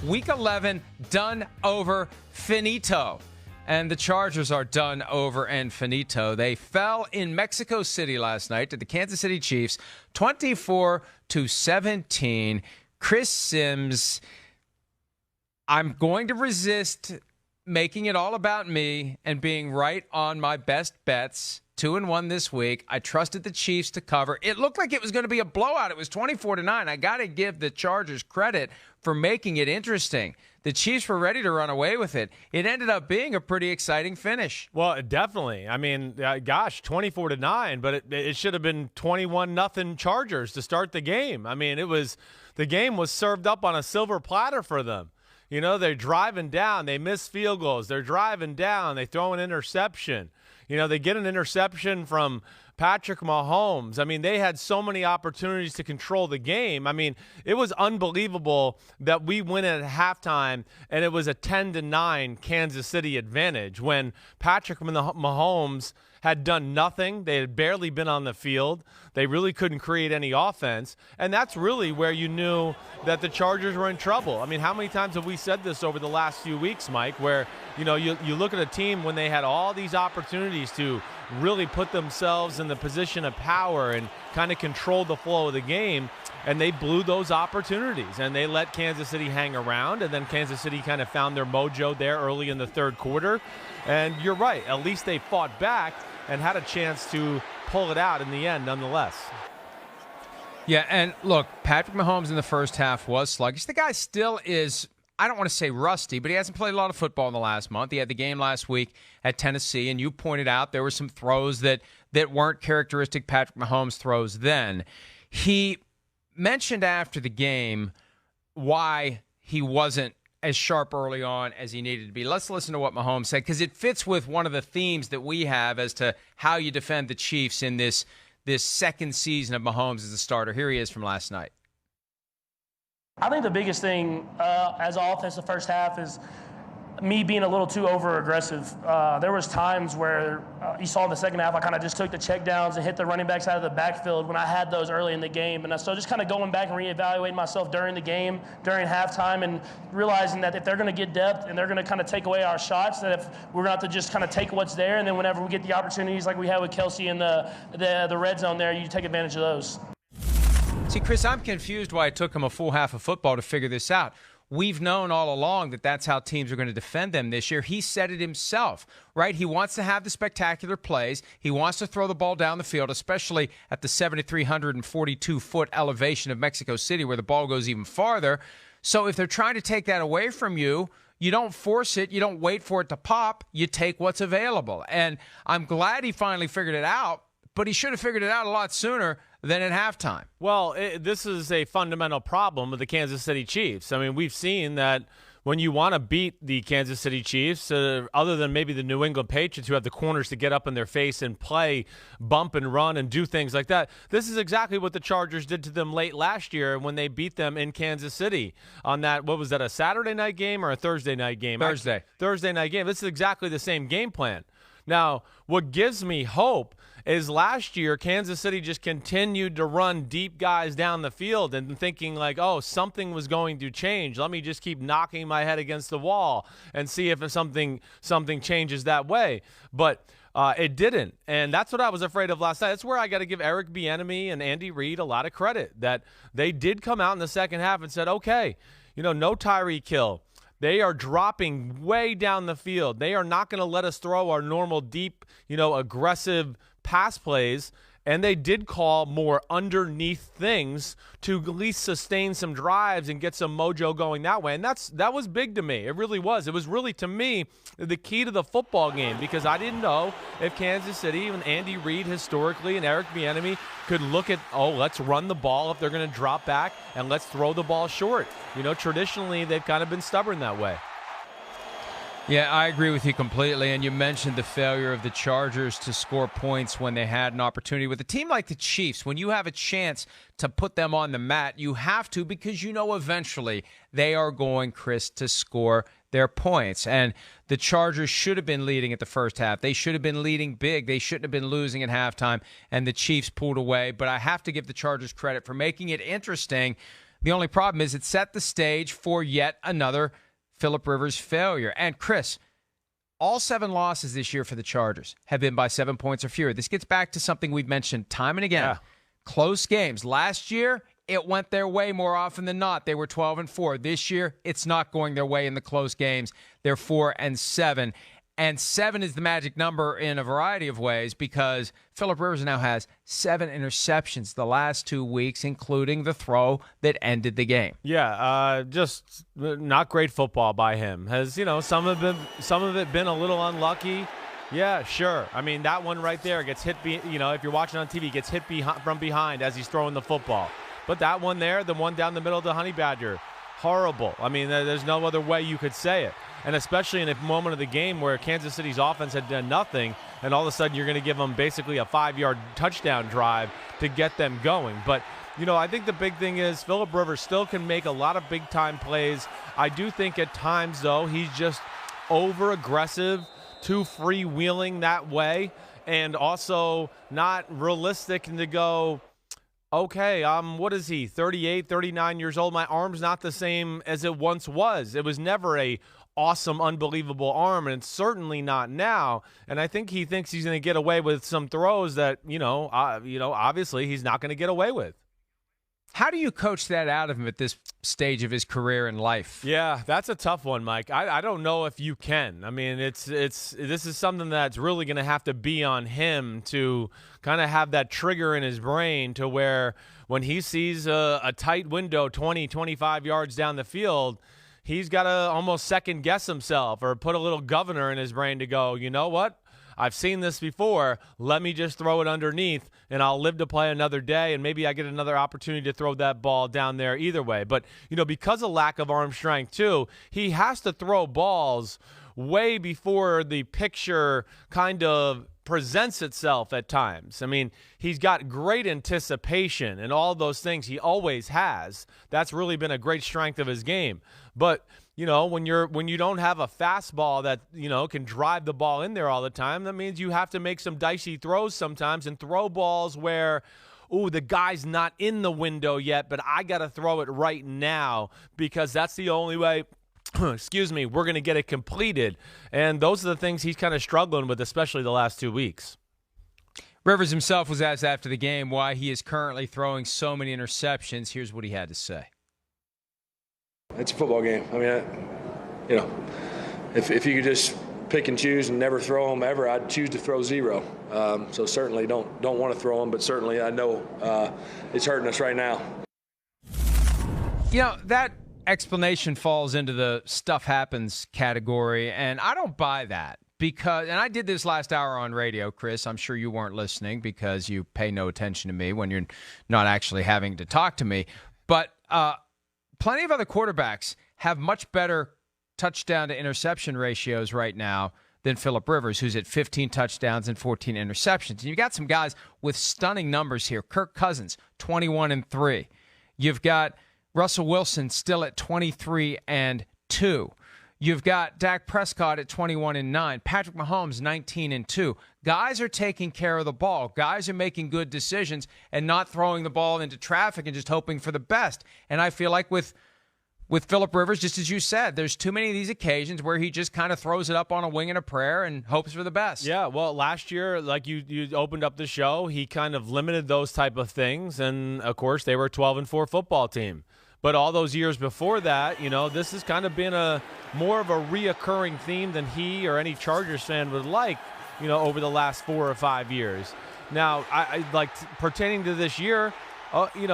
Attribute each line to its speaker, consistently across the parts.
Speaker 1: Week 11, done, over, finito. And the Chargers are done, over, and finito. They fell in Mexico City last night to the Kansas City Chiefs, 24-17. Chris Sims, I'm going to resist making it all about me and being right on my best bets. 2-1 this week. I trusted the Chiefs to cover. It looked like it was going to be a blowout. It was 24-9. I got to give the Chargers credit for making it interesting. The Chiefs were ready to run away with it. It ended up being a pretty exciting finish.
Speaker 2: Well, definitely. I mean, 24-9, but it should have been 21-0 Chargers to start the game. I mean, the game was served up on a silver platter for them. You know, they're driving down. They miss field goals. They're driving down. They throw an interception. You know, they get an interception from Patrick Mahomes. I mean, they had so many opportunities to control the game. I mean, it was unbelievable that we went at halftime and it was a 10-9 Kansas City advantage when Patrick Mahomes had done nothing. They had barely been on the field. They really couldn't create any offense. And that's really where you knew that the Chargers were in trouble. I mean, how many times have we said this over the last few weeks, Mike, where, you know, you look at a team when they had all these opportunities to really put themselves in the position of power and kind of control the flow of the game, and they blew those opportunities, and they let Kansas City hang around, and then Kansas City kind of found their mojo there early in the third quarter. And you're right, at least they fought back and had a chance to pull it out in the end nonetheless.
Speaker 1: Yeah, and look, Patrick Mahomes in the first half was sluggish. The guy still is, I don't want to say rusty, but he hasn't played a lot of football in the last month. He had the game last week at Tennessee, and you pointed out there were some throws that weren't characteristic Patrick Mahomes throws then. He mentioned after the game why he wasn't as sharp early on as he needed to be. Let's listen to what Mahomes said, because it fits with one of the themes that we have as to how you defend the Chiefs in this second season of Mahomes as a starter. Here he is from last night.
Speaker 3: I think the biggest thing as an offense the first half is me being a little too over-aggressive. There was times where you saw in the second half I kind of just took the checkdowns and hit the running backs out of the backfield when I had those early in the game. And so just kind of going back and reevaluating myself during the game, during halftime, and realizing that if they're going to get depth and they're going to kind of take away our shots, that if we're going to have to just kind of take what's there, and then whenever we get the opportunities like we had with Kelsey in the red zone there, you take advantage of those.
Speaker 1: See, Chris, I'm confused why it took him a full half of football to figure this out. We've known all along that that's how teams are going to defend them this year. He said it himself, right? He wants to have the spectacular plays. He wants to throw the ball down the field, especially at the 7,342-foot elevation of Mexico City where the ball goes even farther. So if they're trying to take that away from you, you don't force it. You don't wait for it to pop. You take what's available. And I'm glad he finally figured it out, but he should have figured it out a lot sooner than at halftime.
Speaker 2: Well, this is a fundamental problem with the Kansas City Chiefs. I mean, we've seen that when you want to beat the Kansas City Chiefs, other than maybe the New England Patriots who have the corners to get up in their face and play, bump and run and do things like that, this is exactly what the Chargers did to them late last year when they beat them in Kansas City on that, what was that, a Saturday night game or a Thursday night game? Thursday night game. This is exactly the same game plan. Now, what gives me hope is last year Kansas City just continued to run deep guys down the field and thinking like, oh, something was going to change. Let me just keep knocking my head against the wall and see if something changes that way. But it didn't, and that's what I was afraid of last night. That's where I got to give Eric Bieniemy and Andy Reid a lot of credit, that they did come out in the second half and said, okay, no Tyreek Hill. They are dropping way down the field. They are not going to let us throw our normal deep, aggressive pass plays. And they did call more underneath things to at least sustain some drives and get some mojo going that way. And that was big to me. It really was. It was really, to me, the key to the football game, because I didn't know if Kansas City and Andy Reid historically and Eric Bieniemy could look at, let's run the ball if they're going to drop back, and let's throw the ball short. Traditionally, they've kind of been stubborn that way.
Speaker 1: Yeah, I agree with you completely. And you mentioned the failure of the Chargers to score points when they had an opportunity. With a team like the Chiefs, when you have a chance to put them on the mat, you have to, because eventually they are going, Chris, to score their points. And the Chargers should have been leading at the first half. They should have been leading big. They shouldn't have been losing at halftime, and the Chiefs pulled away. But I have to give the Chargers credit for making it interesting. The only problem is it set the stage for yet another Phillip Rivers failure. And Chris, all 7 losses this year for the Chargers have been by 7 points or fewer. This gets back to something we've mentioned time and again. Yeah. Close games. Last year, it went their way more often than not. They were 12-4. This year, it's not going their way in the close games. They're 4-7. And 7 is the magic number in a variety of ways because Phillip Rivers now has 7 interceptions the last 2 weeks, including the throw that ended the game.
Speaker 2: Yeah, just not great football by him. Has, some of it been a little unlucky? Yeah, sure. I mean, that one right there gets hit, if you're watching on TV, gets hit from behind as he's throwing the football. But that one there, the one down the middle of the Honey Badger, horrible. I mean, there's no other way you could say it. And especially in a moment of the game where Kansas City's offense had done nothing, and all of a sudden you're going to give them basically a 5-yard touchdown drive to get them going. But, I think the big thing is Phillip Rivers still can make a lot of big-time plays. I do think at times, though, he's just over-aggressive, too freewheeling that way, and also not realistic to go, okay, what is he, 38, 39 years old? My arm's not the same as it once was. It was never a awesome, unbelievable arm, and it's certainly not now. And I think he thinks he's going to get away with some throws that, obviously he's not going to get away with.
Speaker 1: How do you coach that out of him at this stage of his career and life?
Speaker 2: Yeah, that's a tough one, Mike. I don't know if you can. I mean, this is something that's really going to have to be on him to kind of have that trigger in his brain to where when he sees a tight window 20, 25 yards down the field, he's got to almost second-guess himself or put a little governor in his brain to go, you know what? I've seen this before. Let me just throw it underneath, and I'll live to play another day, and maybe I get another opportunity to throw that ball down there either way. But, because of lack of arm strength, too, he has to throw balls way before the picture kind of presents itself at times. I mean, he's got great anticipation and all those things he always has. That's really been a great strength of his game. But, when you don't have a fastball that, can drive the ball in there all the time, that means you have to make some dicey throws sometimes and throw balls where, the guy's not in the window yet, but I got to throw it right now because that's the only way we're going to get it completed. And those are the things he's kind of struggling with, especially the last 2 weeks.
Speaker 1: Rivers himself was asked after the game why he is currently throwing so many interceptions. Here's what he had to say.
Speaker 4: It's a football game. I mean, if you could just pick and choose and never throw them ever, I'd choose to throw 0. So certainly don't want to throw them, but certainly I know it's hurting us right now.
Speaker 1: That explanation falls into the stuff happens category, and I don't buy that because, and I did this last hour on radio, Chris. I'm sure you weren't listening because you pay no attention to me when you're not actually having to talk to me. But plenty of other quarterbacks have much better touchdown to interception ratios right now than Phillip Rivers, who's at 15 touchdowns and 14 interceptions. And you've got some guys with stunning numbers here. Kirk Cousins, 21-3. You've got Russell Wilson still at 23-2. You've got Dak Prescott at 21-9. Patrick Mahomes, 19-2. Guys are taking care of the ball. Guys are making good decisions and not throwing the ball into traffic and just hoping for the best. And I feel like with Phillip Rivers, just as you said, there's too many of these occasions where he just kind of throws it up on a wing and a prayer and hopes for the best.
Speaker 2: Yeah, well, last year, like you opened up the show, he kind of limited those type of things. And, of course, they were a 12-4 football team. But all those years before that, this has kind of been more of a reoccurring theme than he or any Chargers fan would like, over the last 4 or 5 years. Now, I like pertaining to this year, we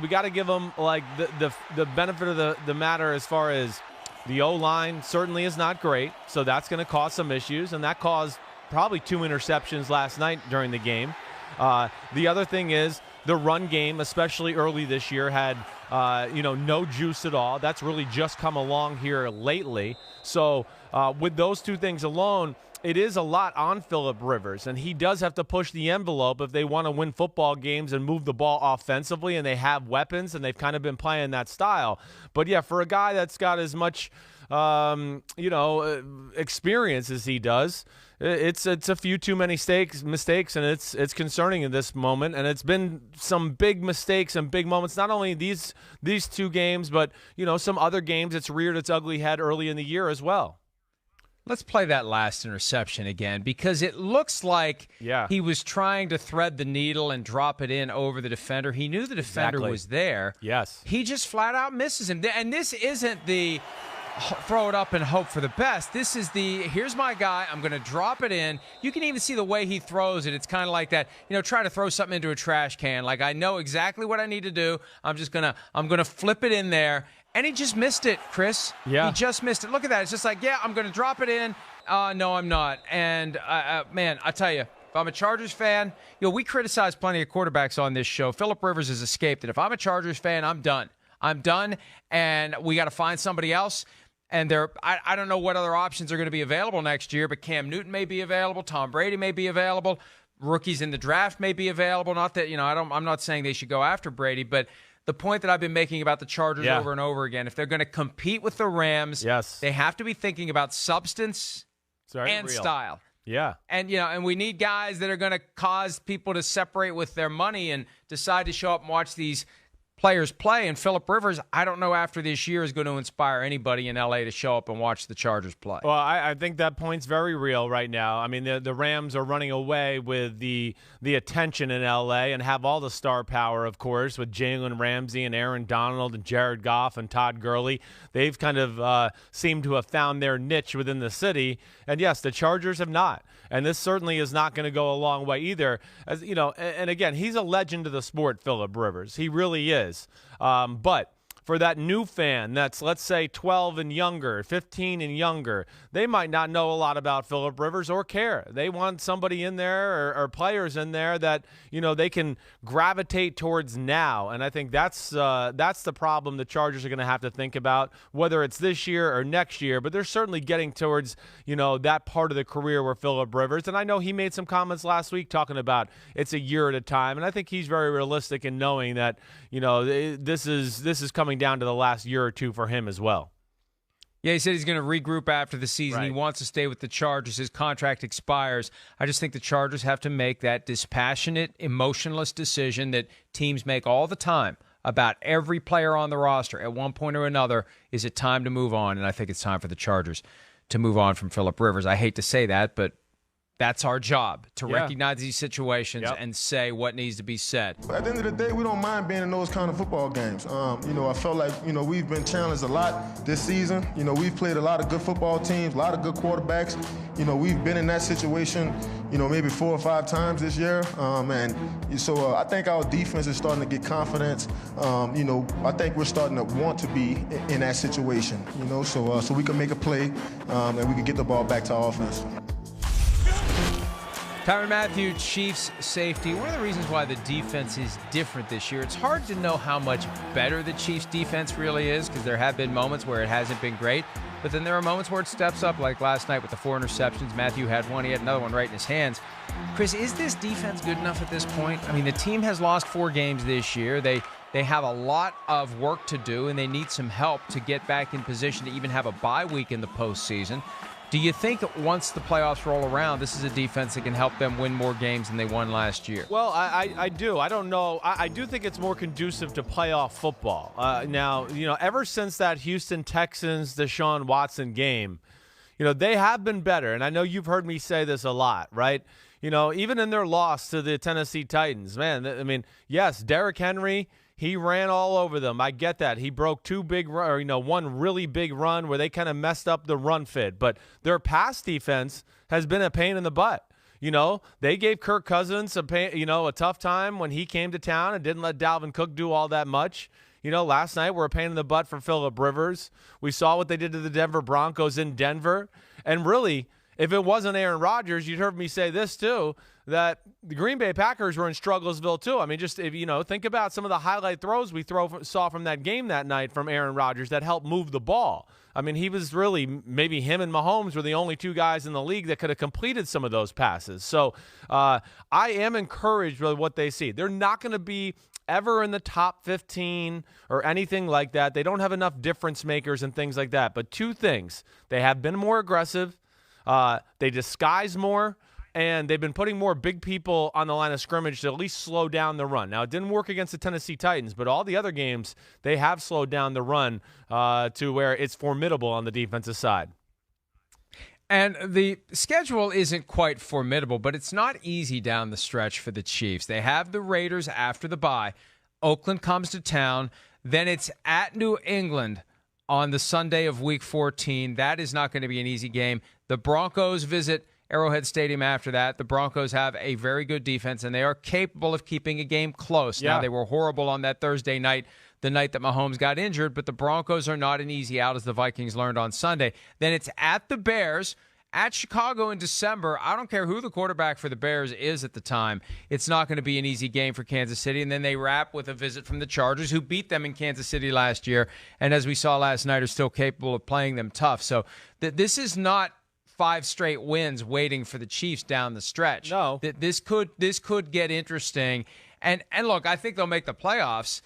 Speaker 2: got to give him like the benefit of the matter as far as the O-line certainly is not great, so that's going to cause some issues, and that caused probably 2 interceptions last night during the game. The other thing is the run game, especially early this year, had no juice at all. That's really just come along here lately. So with those 2 things alone, it is a lot on Phillip Rivers, and he does have to push the envelope if they want to win football games and move the ball offensively, and they have weapons, and they've kind of been playing that style. But, yeah, for a guy that's got as much experience as he does, it's a few too many mistakes, and it's concerning in this moment. And it's been some big mistakes and big moments, not only these two games, but some other games. It's reared its ugly head early in the year as well.
Speaker 1: Let's play that last interception again, because it looks like he was trying to thread the needle and drop it in over the defender. He knew the defender was there.
Speaker 2: Yes.
Speaker 1: He just flat out misses him. And this isn't the throw it up and hope for the best. This is here's my guy. I'm going to drop it in. You can even see the way he throws it. It's kind of like that, try to throw something into a trash can. Like, I know exactly what I need to do. I'm going to flip it in there. And he just missed it, Chris.
Speaker 2: Yeah.
Speaker 1: He just missed it. Look at that. It's just like, I'm going to drop it in. No, I'm not. And, man, I tell you, if I'm a Chargers fan, we criticize plenty of quarterbacks on this show. Phillip Rivers has escaped it. If I'm a Chargers fan, I'm done. I'm done, and we got to find somebody else. And I don't know what other options are going to be available next year, but Cam Newton may be available. Tom Brady may be available. Rookies in the draft may be available. Not that, I'm not saying they should go after Brady, but the point that I've been making about the Chargers over and over again, if they're going to compete with the Rams, they have to be thinking about substance and style.
Speaker 2: Yeah.
Speaker 1: And, and we need guys that are going to cause people to separate with their money and decide to show up and watch these players play. And Phillip Rivers, I don't know after this year is going to inspire anybody in L.A. to show up and watch the Chargers play.
Speaker 2: Well, I think that point's very real right now. I mean, the Rams are running away with the attention in L.A. and have all the star power, of course, with Jalen Ramsey and Aaron Donald and Jared Goff and Todd Gurley. They've kind of seemed to have found their niche within the city. And, yes, the Chargers have not. And this certainly is not going to go a long way either. As and again, he's a legend of the sport, Phillip Rivers. He really is. But for that new fan that's, let's say, 12 and younger, 15 and younger, they might not know a lot about Phillip Rivers or care. They want somebody in there or players in there that, they can gravitate towards now. And I think that's the problem the Chargers are going to have to think about, whether it's this year or next year. But they're certainly getting towards, that part of the career where Phillip Rivers, and I know he made some comments last week talking about it's a year at a time. And I think he's very realistic in knowing that, this is coming down to the last year or two for him as well.
Speaker 1: Yeah, he said he's going to regroup after the season. Right. He wants to stay with the Chargers. His contract expires. I just think the Chargers have to make that dispassionate, emotionless decision that teams make all the time about every player on the roster at one point or another. Is it time to move on? And I think it's time for the Chargers to move on from Phillip Rivers. I hate to say that, but that's our job, to recognize these situations and say what needs to be said.
Speaker 5: At the end of the day, we don't mind being in those kind of football games. I felt like, we've been challenged a lot this season. We've played a lot of good football teams, a lot of good quarterbacks. We've been in that situation, maybe 4 or 5 times this year. So I think our defense is starting to get confidence. I think we're starting to want to be in that situation, so we can make a play and we can get the ball back to our offense.
Speaker 1: Tyrann Mathieu, Chiefs safety. One of the reasons why the defense is different this year, it's hard to know how much better the Chiefs defense really is, because there have been moments where it hasn't been great, but then there are moments where it steps up, like last night with the 4 interceptions. Mathieu had one. He had another one right in his hands. Chris, is this defense good enough at this point? I mean, the team has lost 4 games this year. They have a lot of work to do, and they need some help to get back in position to even have a bye week in the postseason. Do you think once the playoffs roll around, this is a defense that can help them win more games than they won last year?
Speaker 2: Well, I do. I don't know. I do think it's more conducive to playoff football. Now, ever since that Houston Texans Deshaun Watson game, they have been better. And I know you've heard me say this a lot, right? Even in their loss to the Tennessee Titans, man, I mean, yes, Derrick Henry, he ran all over them. I get that. He broke 2 big one really big run where they kind of messed up the run fit. But their pass defense has been a pain in the butt. They gave Kirk Cousins a tough time when he came to town and didn't let Dalvin Cook do all that much. Last night were a pain in the butt for Phillip Rivers. We saw what they did to the Denver Broncos in Denver. And really, if it wasn't Aaron Rodgers, you'd heard me say this too, that the Green Bay Packers were in Strugglesville too. I mean, just if think about some of the highlight throws we saw from that game that night from Aaron Rodgers that helped move the ball. I mean, he was really, maybe him and Mahomes were the only two guys in the league that could have completed some of those passes. So I am encouraged with what they see. They're not going to be ever in the top 15 or anything like that. They don't have enough difference makers and things like that. But two things: they have been more aggressive, they disguise more, and they've been putting more big people on the line of scrimmage to at least slow down the run. Now, it didn't work against the Tennessee Titans, but all the other games, they have slowed down the run to where it's formidable on the defensive side.
Speaker 1: And the schedule isn't quite formidable, but it's not easy down the stretch for the Chiefs. They have the Raiders after the bye. Oakland comes to town. Then it's at New England on the Sunday of Week 14. That is not going to be an easy game. The Broncos visit Arrowhead Stadium after that. The Broncos have a very good defense, and they are capable of keeping a game close.
Speaker 2: Yeah.
Speaker 1: Now, they were horrible on that Thursday night, the night that Mahomes got injured, but the Broncos are not an easy out, as the Vikings learned on Sunday. Then it's at the Bears, at Chicago in December. I don't care who the quarterback for the Bears is at the time. It's not going to be an easy game for Kansas City. And then they wrap with a visit from the Chargers, who beat them in Kansas City last year, and as we saw last night, are still capable of playing them tough. So this is not 5 straight wins waiting for the Chiefs down the stretch.
Speaker 2: No.
Speaker 1: This could get interesting. And look, I think they'll make the playoffs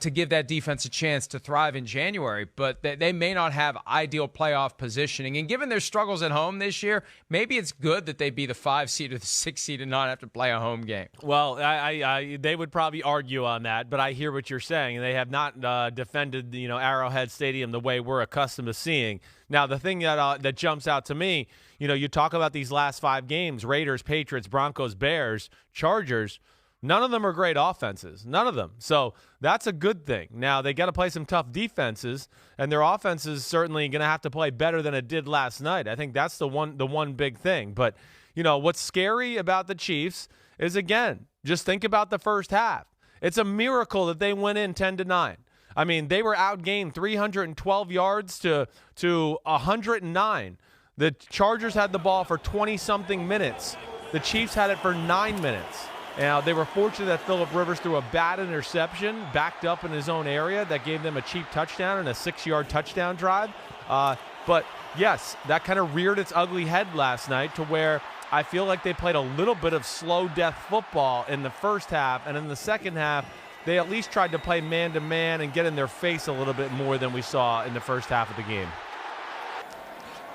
Speaker 1: to give that defense a chance to thrive in January, but they may not have ideal playoff positioning. And given their struggles at home this year, maybe it's good that they be the 5 seed or the 6 seed and not have to play a home game.
Speaker 2: Well, they would probably argue on that, but I hear what you're saying. They have not defended, Arrowhead Stadium the way we're accustomed to seeing. Now, the thing that jumps out to me, you talk about these last 5 games: Raiders, Patriots, Broncos, Bears, Chargers. None of them are great offenses. None of them. So that's a good thing. Now, they got to play some tough defenses, and their offense is certainly going to have to play better than it did last night. I think that's the one big thing. But, what's scary about the Chiefs is, again, just think about the first half. It's a miracle that they went in 10-9. I mean, they were outgained 312 yards to 109. The Chargers had the ball for 20-something minutes. The Chiefs had it for 9 minutes. Now, they were fortunate that Phillip Rivers threw a bad interception, backed up in his own area, that gave them a cheap touchdown and a 6-yard touchdown drive. But, yes, that kind of reared its ugly head last night to where I feel like they played a little bit of slow death football in the first half, and in the second half, they at least tried to play man-to-man and get in their face a little bit more than we saw in the first half of the game.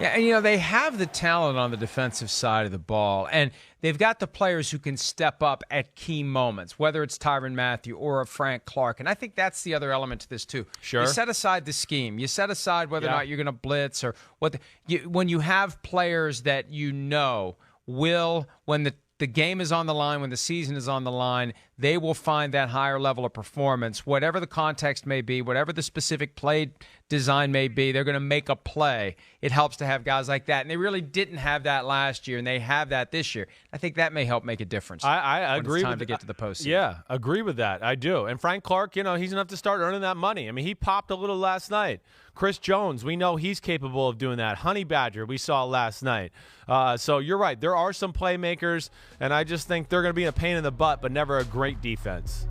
Speaker 1: Yeah, and they have the talent on the defensive side of the ball, and they've got the players who can step up at key moments, whether it's Tyrann Mathieu or a Frank Clark. And I think that's the other element to this too.
Speaker 2: Sure.
Speaker 1: You set aside the scheme. You set aside whether or not you're going to blitz or what. When you have players that will, when the game is on the line, when the season is on the line, they will find that higher level of performance. Whatever the context may be, whatever the specific play design may be, they're going to make a play. It helps to have guys like that. And they really didn't have that last year, and they have that this year. I think that may help make a difference.
Speaker 2: I agree.
Speaker 1: It's time to get to the postseason.
Speaker 2: Yeah, agree with that. I do. And Frank Clark, he's enough to start earning that money. I mean, he popped a little last night. Chris Jones, we know he's capable of doing that. Honey Badger, we saw last night. So you're right. There are some playmakers, and I just think they're going to be a pain in the butt, but never a great defense.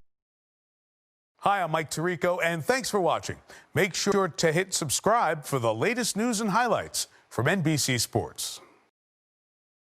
Speaker 6: Hi, I'm Mike Tirico, and thanks for watching. Make sure to hit subscribe for the latest news and highlights from NBC Sports.